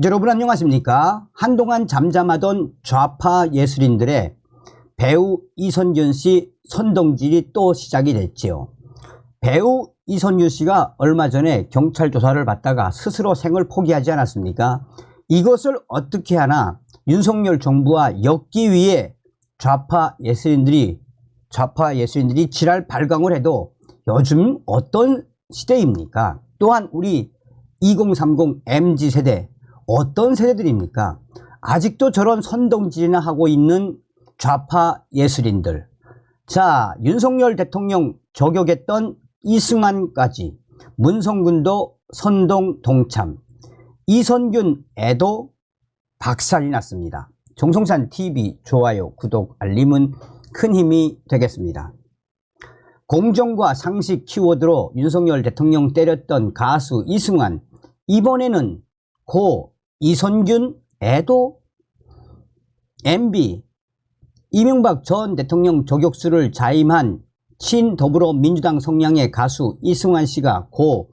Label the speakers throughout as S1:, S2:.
S1: 여러분 안녕하십니까? 한동안 잠잠하던 좌파 예술인들의 배우 이선균 씨 선동질이 또 시작이 됐지요. 배우 이선균 씨가 얼마 전에 경찰 조사를 받다가 스스로 생을 포기하지 않았습니까? 이것을 어떻게 하나 윤석열 정부와 엮기 위해 좌파 예술인들이 지랄 발광을 해도 요즘 어떤 시대입니까? 또한 우리 2030 MZ세대 어떤 세대들입니까? 아직도 저런 선동질이나 하고 있는 좌파 예술인들. 자, 윤석열 대통령 저격했던 이승환까지 문성군도 선동 동참, 이선균 애도 박살이 났습니다. 정성찬 TV 좋아요, 구독, 알림은 큰 힘이 되겠습니다. 공정과 상식 키워드로 윤석열 대통령 때렸던 가수 이승환, 이번에는 고 이선균 애도 MB 이명박 전 대통령 저격수를 자임한 친더불어민주당 성향의 가수 이승환 씨가 고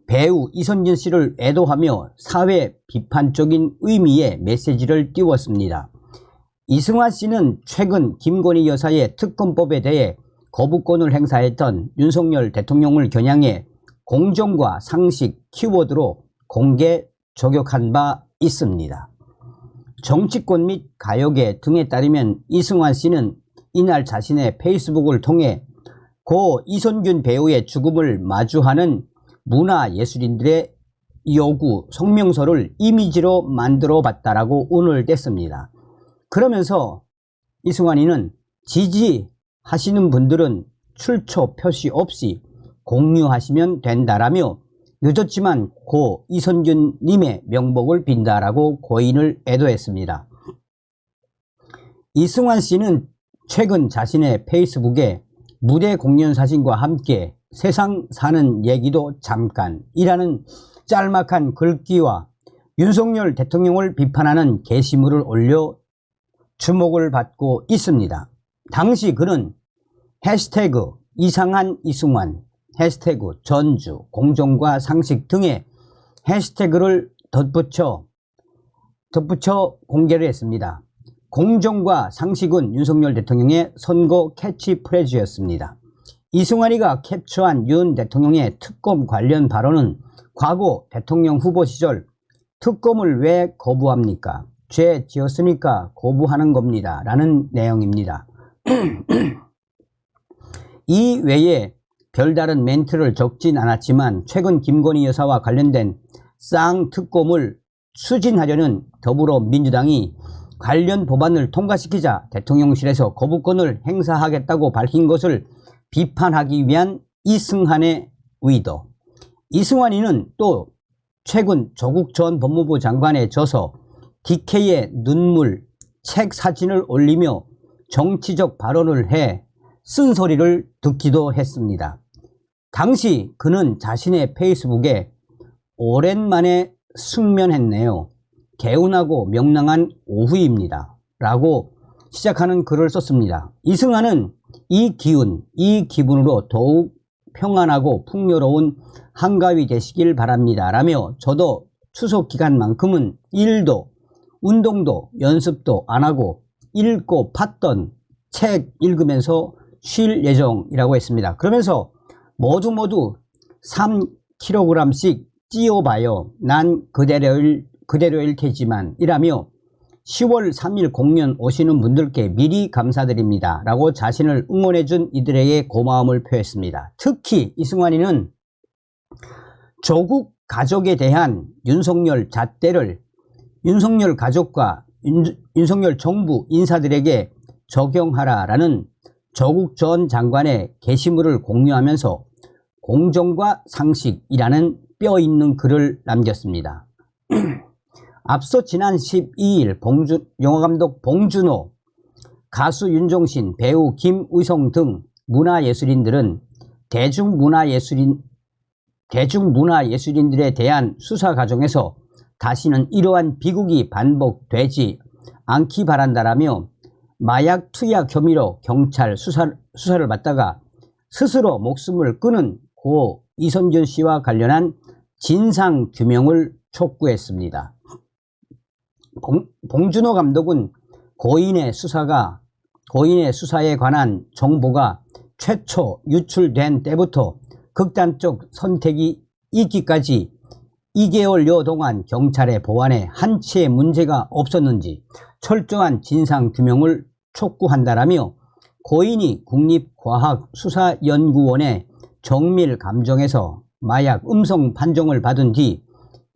S1: 배우 이선균 씨를 애도하며 사회 비판적인 의미의 메시지를 띄웠습니다. 이승환 씨는 최근 김건희 여사의 특검법에 대해 거부권을 행사했던 윤석열 대통령을 겨냥해 공정과 상식 키워드로 공개 저격한 바 있습니다. 정치권 및 가요계 등에 따르면 이승환 씨는 이날 자신의 페이스북을 통해 고 이선균 배우의 죽음을 마주하는 문화예술인들의 요구 성명서를 이미지로 만들어 봤다라고 운을 뗐습니다. 그러면서 이승환이는 지지하시는 분들은 출처 표시 없이 공유하시면 된다라며 늦었지만 고 이선균 님의 명복을 빈다라고 고인을 애도했습니다. 이승환 씨는 최근 자신의 페이스북에 무대 공연 사진과 함께 세상 사는 얘기도 잠깐이라는 짤막한 글귀와 윤석열 대통령을 비판하는 게시물을 올려 주목을 받고 있습니다. 당시 그는 해시태그 이상한 이승환, 해시태그 전주, 공정과 상식 등의 해시태그를 덧붙여 공개를 했습니다. 공정과 상식은 윤석열 대통령의 선거 캐치프레이즈였습니다. 이승환이가 캡처한 윤 대통령의 특검 관련 발언은 과거 대통령 후보 시절 특검을 왜 거부합니까? 죄 지었으니까 거부하는 겁니다. 라는 내용입니다. 이 외에 별다른 멘트를 적진 않았지만 최근 김건희 여사와 관련된 쌍특검을 추진하려는 더불어민주당이 관련 법안을 통과시키자 대통령실에서 거부권을 행사하겠다고 밝힌 것을 비판하기 위한 이승환의 의도. 이승환이는 또 최근 조국 전 법무부 장관의 저서 DK의 눈물 책 사진을 올리며 정치적 발언을 해 쓴소리를 듣기도 했습니다. 당시 그는 자신의 페이스북에 오랜만에 숙면했네요. 개운하고 명랑한 오후입니다. 라고 시작하는 글을 썼습니다. 이승환은 이 기분으로 더욱 평안하고 풍요로운 한가위 되시길 바랍니다. 라며 저도 추석 기간만큼은 일도 운동도 연습도 안 하고 읽고 팠던 책 읽으면서 쉴 예정이라고 했습니다. 그러면서 모두 3kg씩 찌어봐요. 난 그대로일 테지만 이라며 10월 3일 공연 오시는 분들께 미리 감사드립니다. 라고 자신을 응원해준 이들에게 고마움을 표했습니다. 특히 이승환이는 조국 가족에 대한 윤석열 잣대를 윤석열 가족과 윤석열 정부 인사들에게 적용하라라는 조국 전 장관의 게시물을 공유하면서 공정과 상식이라는 뼈있는 글을 남겼습니다. 앞서 지난 12일 영화감독 봉준호, 가수 윤종신, 배우 김의성 등 문화예술인들은 대중문화예술인들에 대한 수사 과정에서 다시는 이러한 비극이 반복되지 않기 바란다라며 마약 투약 혐의로 경찰 수사를 받다가 스스로 목숨을 끊은 고 이선균 씨와 관련한 진상규명을 촉구했습니다. 봉준호 감독은 고인의 수사에 관한 정보가 최초 유출된 때부터 극단적 선택이 있기까지 2개월여 동안 경찰의 보안에 한치의 문제가 없었는지 철저한 진상규명을 촉구한다라며 고인이 국립과학수사연구원의 정밀감정에서 마약 음성 판정을 받은 뒤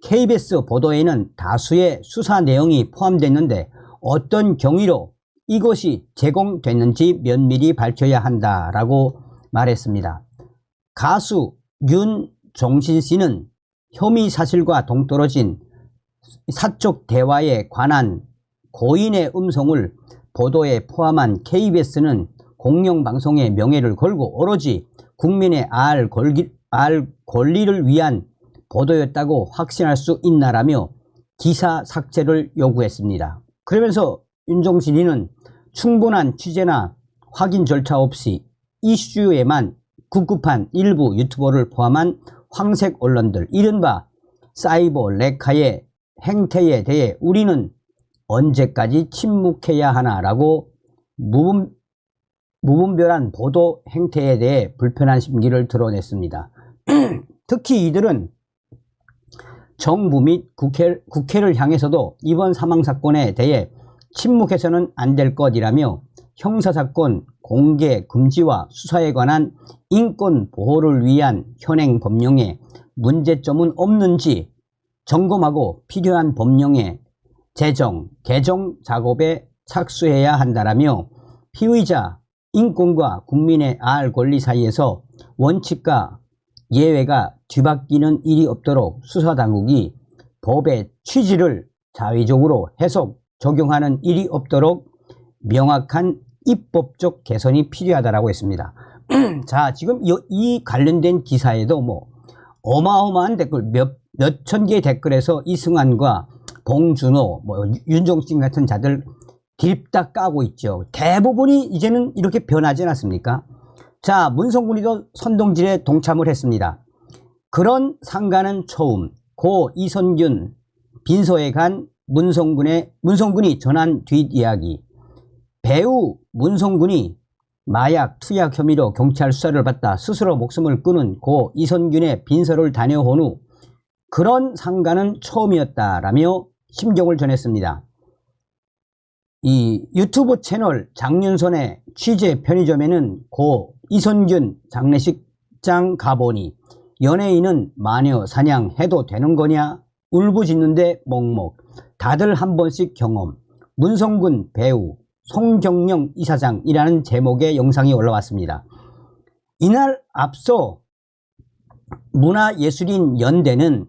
S1: KBS 보도에는 다수의 수사 내용이 포함됐는데 어떤 경위로 이것이 제공됐는지 면밀히 밝혀야 한다라고 말했습니다. 가수 윤종신 씨는 혐의 사실과 동떨어진 사적 대화에 관한 고인의 음성을 보도에 포함한 KBS는 공영방송의 명예를 걸고 오로지 국민의 알 권리를 위한 보도였다고 확신할 수 있나라며 기사 삭제를 요구했습니다. 그러면서 윤종신이는 충분한 취재나 확인 절차 없이 이슈에만 급급한 일부 유튜버를 포함한 황색 언론들, 이른바 사이버 레카의 행태에 대해 우리는 언제까지 침묵해야 하나라고 무분별한 보도 행태에 대해 불편한 심기를 드러냈습니다. 특히 이들은 정부 및 국회를 향해서도 이번 사망사건에 대해 침묵해서는 안 될 것이라며 형사사건 공개 금지와 수사에 관한 인권 보호를 위한 현행 법령에 문제점은 없는지 점검하고 필요한 법령의 제정, 개정 작업에 착수해야 한다라며 피의자 인권과 국민의 알 권리 사이에서 원칙과 예외가 뒤바뀌는 일이 없도록 수사당국이 법의 취지를 자의적으로 해석, 적용하는 일이 없도록 명확한 입법적 개선이 필요하다고 했습니다. 자, 지금 이 관련된 기사에도 뭐 어마어마한 댓글, 몇천 개의 댓글에서 이승환과 봉준호, 뭐 윤종신 같은 자들 딜딱 까고 있죠. 대부분이 이제는 이렇게 변하지 않았습니까? 자, 문성군이도 선동질에 동참을 했습니다. 그런 상가는 처음 고 이선균 빈소에 간 문성군이 전한 뒷이야기. 배우 문성군이 마약 투약 혐의로 경찰 수사를 받다 스스로 목숨을 끊은 고 이선균의 빈소를 다녀온 후 그런 상가는 처음이었다라며 심경을 전했습니다. 이 유튜브 채널 장윤선의 취재 편의점에는 고 이선균 장례식장 가보니 연예인은 마녀 사냥해도 되는 거냐? 울부짖는데 먹먹. 다들 한 번씩 경험. 문성군 배우, 송경영 이사장이라는 제목의 영상이 올라왔습니다. 이날 앞서 문화예술인 연대는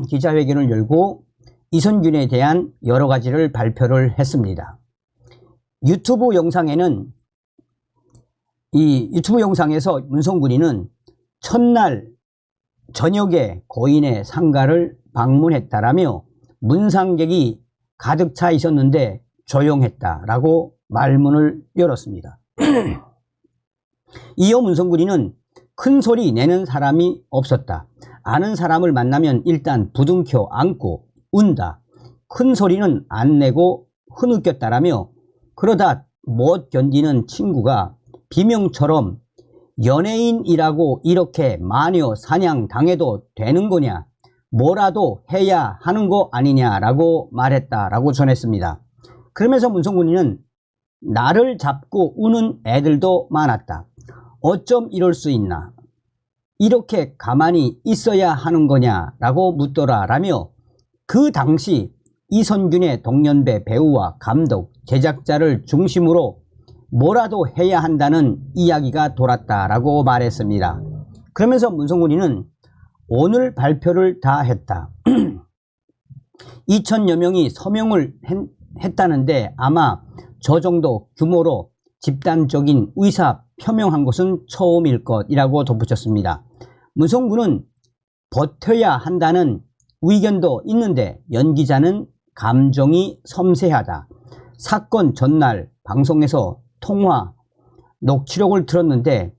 S1: 기자회견을 열고 이선균에 대한 여러 가지를 발표를 했습니다. 유튜브 영상에서 문성군이는 첫날 저녁에 고인의 상가를 방문했다라며 문상객이 가득 차 있었는데 조용했다라고 말문을 열었습니다. 이어 문성군이는 큰 소리 내는 사람이 없었다. 아는 사람을 만나면 일단 부둥켜 안고 운다. 큰 소리는 안 내고 흐느꼈다라며 그러다 못 견디는 친구가 비명처럼 연예인이라고 이렇게 마녀 사냥 당해도 되는 거냐? 뭐라도 해야 하는 거 아니냐라고 말했다라고 전했습니다. 그러면서 문성군이는 나를 잡고 우는 애들도 많았다. 어쩜 이럴 수 있나? 이렇게 가만히 있어야 하는 거냐라고 묻더라라며 그 당시 이선균의 동년배 배우와 감독, 제작자를 중심으로 뭐라도 해야 한다는 이야기가 돌았다라고 말했습니다. 그러면서 문성군이는 오늘 발표를 다 했다. 2,000여 명이 서명을 했다는데 아마 저 정도 규모로 집단적인 의사 표명한 것은 처음일 것이라고 덧붙였습니다. 문성군은 버텨야 한다는 의견도 있는데 연 기자는 감정이 섬세하다. 사건 전날 방송에서 통화 녹취록을 들었는데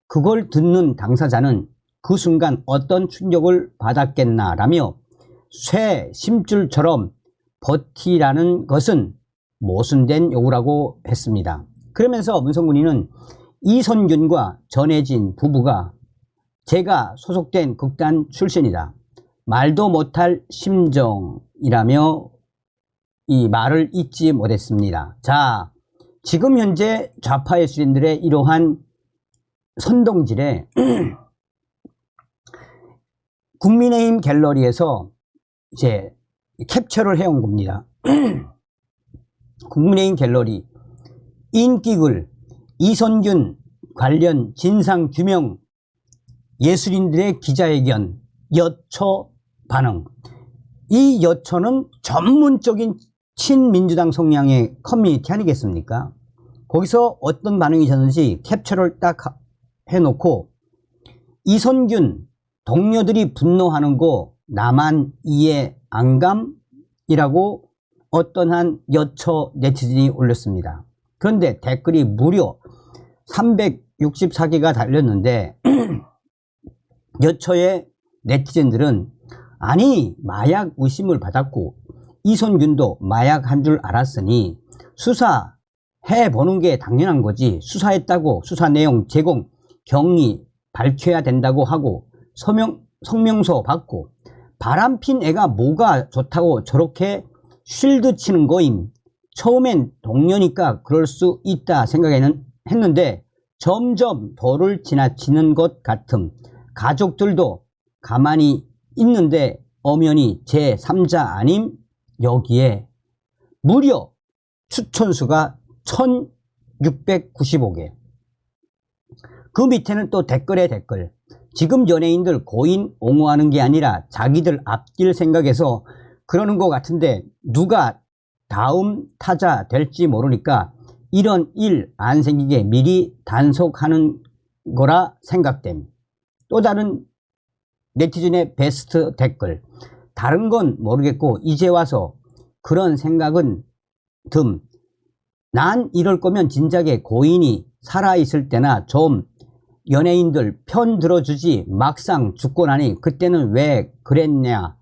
S1: 그걸 듣는 당사자는 그 순간 어떤 충격을 받았겠나라며 쇠 심줄처럼 버티라는 것은 모순된 요구라고 했습니다. 그러면서 문성군이는 이선균과 전혜진 부부가 제가 소속된 극단 출신이다. 말도 못할 심정이라며 이 말을 잊지 못했습니다. 자, 지금 현재 좌파 예술인들의 이러한 선동질에 국민의힘 갤러리에서 이제 캡처를 해온 겁니다. 국민의힘 갤러리 인기글 이선균 관련 진상규명 예술인들의 기자회견 여초 반응. 이 여초는 전문적인 친민주당 성향의 커뮤니티 아니겠습니까? 거기서 어떤 반응이 있었는지 캡처를 딱 해놓고 이선균 동료들이 분노하는 거 나만 이해 안 감이라고 어떤 한 여초 네티즌이 올렸습니다. 그런데 댓글이 무려 364개가 달렸는데 여초의 네티즌들은 아니 마약 의심을 받았고 이선균도 마약 한 줄 알았으니 수사해보는 게 당연한 거지, 수사했다고 수사 내용 제공 경위 밝혀야 된다고 하고 성명서 받고 바람핀 애가 뭐가 좋다고 저렇게 쉴드 치는 거임. 처음엔 동료니까 그럴 수 있다 생각했는데 점점 도를 지나치는 것 같음. 가족들도 가만히 있는데 엄연히 제3자 아님. 여기에 무려 추천수가 1695개. 그 밑에는 또 댓글에 댓글. 지금 연예인들 고인 옹호하는 게 아니라 자기들 앞길 생각해서 그러는 것 같은데 누가 다음 타자 될지 모르니까 이런 일 안 생기게 미리 단속하는 거라 생각됨. 또 다른 네티즌의 베스트 댓글. 다른 건 모르겠고 이제 와서 그런 생각은 듬. 난 이럴 거면 진작에 고인이 살아있을 때나 좀 연예인들 편 들어주지 막상 죽고 나니 그때는 왜 그랬냐.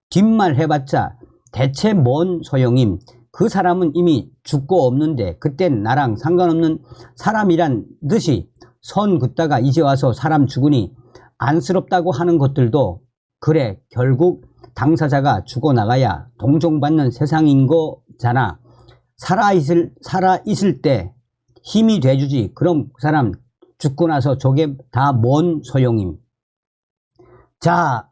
S1: 뒷말 해봤자 대체 뭔 소용임. 그 사람은 이미 죽고 없는데 그땐 나랑 상관없는 사람이란 듯이 선 긋다가 이제 와서 사람 죽으니 안쓰럽다고 하는 것들도 그래 결국 당사자가 죽어나가야 동정받는 세상인 거잖아. 살아있을 때 힘이 돼주지. 그럼 그 사람 죽고 나서 저게 다 뭔 소용임. 자,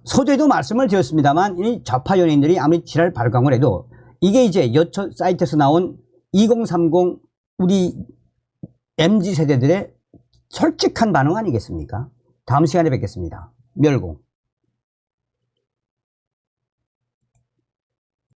S1: 서두에도 말씀을 드렸습니다만 이 좌파 연예인들이 아무리 지랄 발광을 해도 이게 이제 여초 사이트에서 나온 2030 우리 MZ세대들의 솔직한 반응 아니겠습니까? 다음 시간에 뵙겠습니다. 멸공.